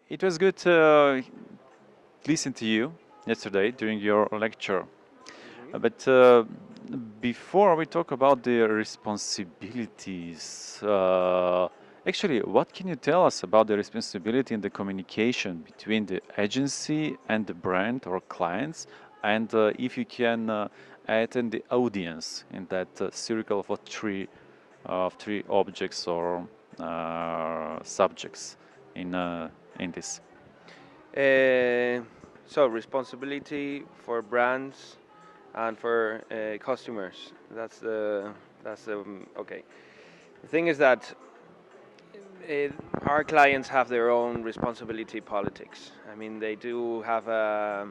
It was good to listen to you yesterday during your lecture. Hmm. But before we talk about the responsibilities, actually, what can you tell us about the responsibility in the communication between the agency and the brand or clients? And if you can add in the audience in that circle of three objects or subjects in this. Uh, so responsibility for brands and for customers. That's the okay. The thing is that uh, our clients have their own responsibility politics. I mean, they do have a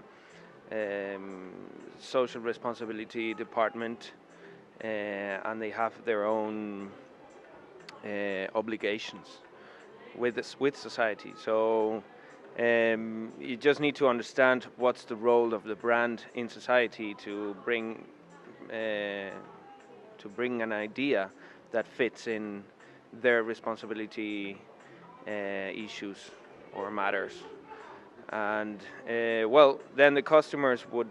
um, social responsibility department, and they have their own obligations with society. So you just need to understand what's the role of the brand in society uh, to bring an idea that fits in their responsibility issues or matters. And well, then the customers would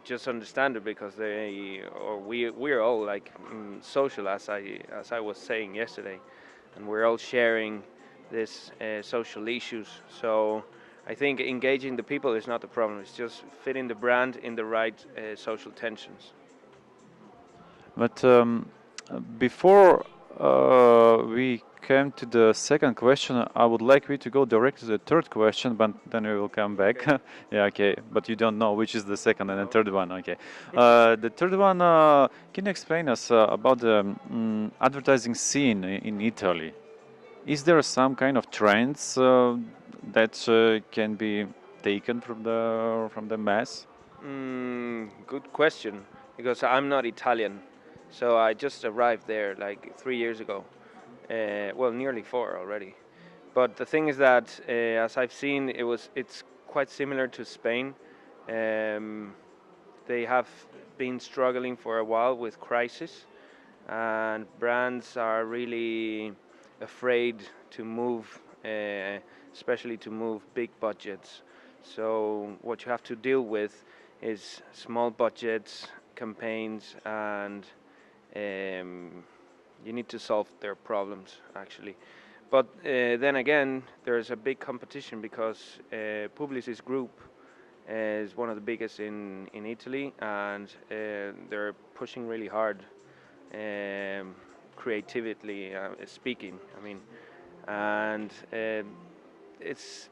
just understand it because they or we're all like social, as I was saying yesterday, and we're all sharing this social issues. So I think engaging the people is not the problem. It's just fitting the brand in the right social tensions. But before we came to the second question, I would like you to go direct to the third question, but then we will come back. Okay. Yeah, okay. But you don't know which is the second and the No. third one. Okay. The third one, can you explain us about the advertising scene in Italy? Is there some kind of trends that can be taken from the mass? Good question, because I'm not Italian, so I just arrived there like 3 years ago. Well, nearly four already. But the thing is that, as I've seen, it's quite similar to Spain. Um, they have been struggling for a while with crisis, and brands are really afraid to move, especially to move big budgets. So what you have to deal with is small budgets, campaigns, and um, you need to solve their problems actually. But then again, there's a big competition because Publicis Group is one of the biggest in Italy, and they're pushing really hard, um, creatively speaking. I mean, and it's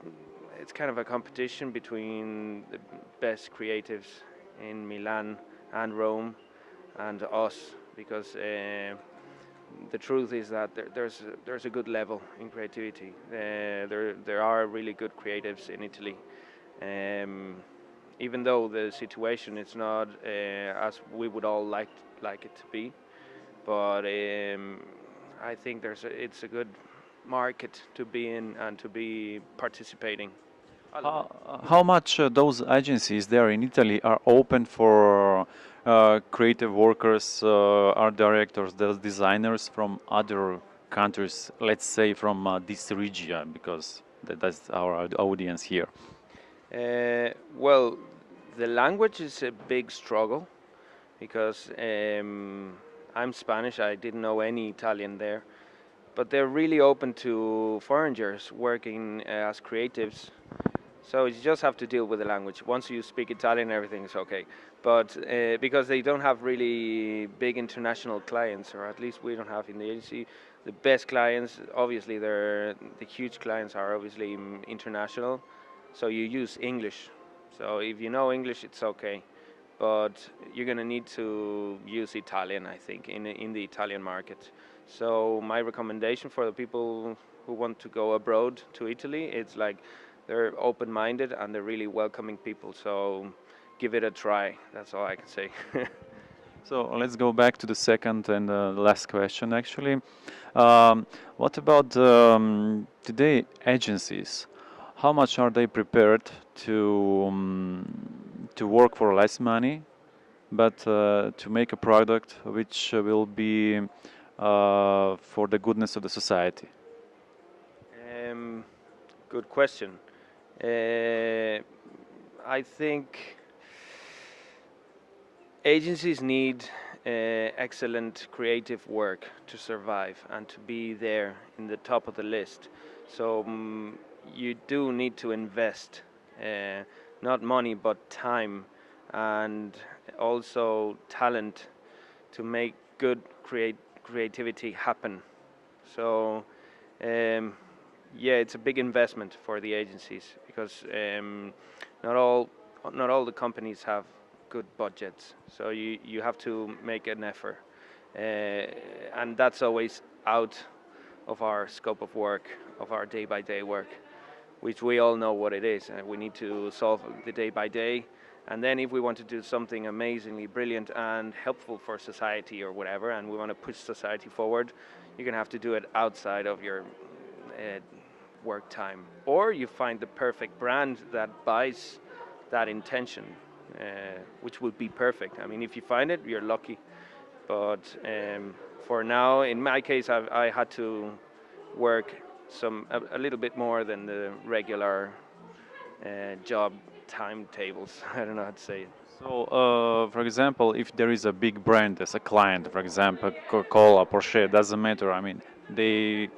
it's kind of a competition between the best creatives in Milan and Rome and us, because the truth is that there's a good level in creativity. There are really good creatives in Italy, um, even though the situation is not as we would all like it to be. But I think it's a good market to be in and to be participating. I love it. How much those agencies there in Italy are open for creative workers, art directors, those designers from other countries, let's say from this region, because that's our audience here. Well, the language is a big struggle because I'm Spanish. I didn't know any Italian there, but they're really open to foreigners working as creatives. So you just have to deal with the language. Once you speak Italian, everything is okay. But because they don't have really big international clients, or at least we don't have in the agency, the best clients, obviously, the huge clients are obviously international. So you use English. So if you know English, it's okay. But you're gonna need to use Italian, I think, in the Italian market. So my recommendation for the people who want to go abroad to Italy, it's like they're open-minded and they're really welcoming people. So give it a try. That's all I can say. So let's go back to the second and last question, actually. Um, what about today agencies? How much are they prepared to work for less money, but to make a product which will be for the goodness of the society? um, Good question. Uh, I think agencies need excellent creative work to survive and to be there in the top of the list. So you do need to invest, uh, not money but time, and also talent to make good creativity happen. So um, yeah, it's a big investment for the agencies because not all not all the companies have good budgets. So you have to make an effort, and that's always out of our scope of work, of our day by day work, which we all know what it is. We need to solve the day by day. And then if we want to do something amazingly brilliant and helpful for society or whatever, and we want to push society forward, you're going to have to do it outside of your work time. Or you find the perfect brand that buys that intention, which would be perfect. I mean, if you find it, you're lucky. But for now, in my case, I had to work a little bit more than the regular job timetables. I don't know how to say it. So, for example, if there is a big brand as a client, for example, Coca-Cola, Porsche, doesn't matter. I mean, they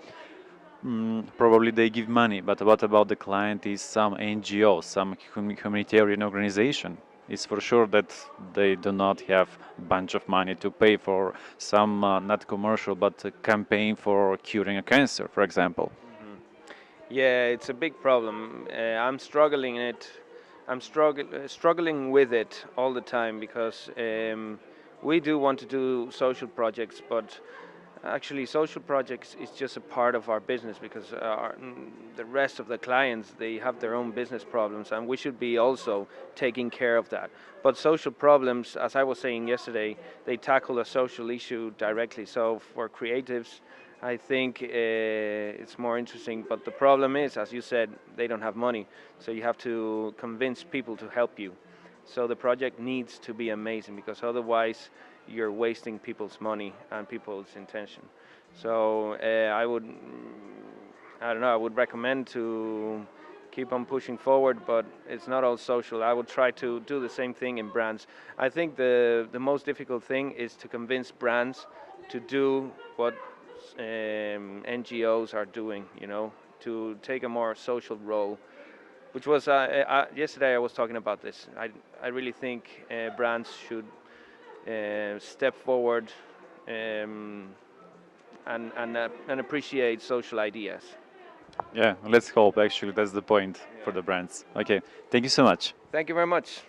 probably they give money, but what about the client is some NGO, some humanitarian organization? It's for sure that they do not have a bunch of money to pay for some not commercial but a campaign for curing a cancer, for example. Mhm. Yeah, it's a big problem. I'm struggling in it. Struggling with it all the time because we do want to do social projects, but actually, social projects is just a part of our business because the rest of the clients, they have their own business problems, and we should be also taking care of that. But social problems, as I was saying yesterday, they tackle a social issue directly. So for creatives, I think it's more interesting. But the problem is, as you said, they don't have money, so you have to convince people to help you. So the project needs to be amazing because otherwise you're wasting people's money and people's intention. So I don't know, I would recommend to keep on pushing forward, but it's not all social. I would try to do the same thing in brands. I think the most difficult thing is to convince brands to do what NGOs are doing, to take a more social role, which was yesterday I was talking about this. I really think brands should step forward um, and appreciate social ideas. Yeah, let's hope actually that's the point for Yeah. the brands. Okay, thank you so much. Thank you very much.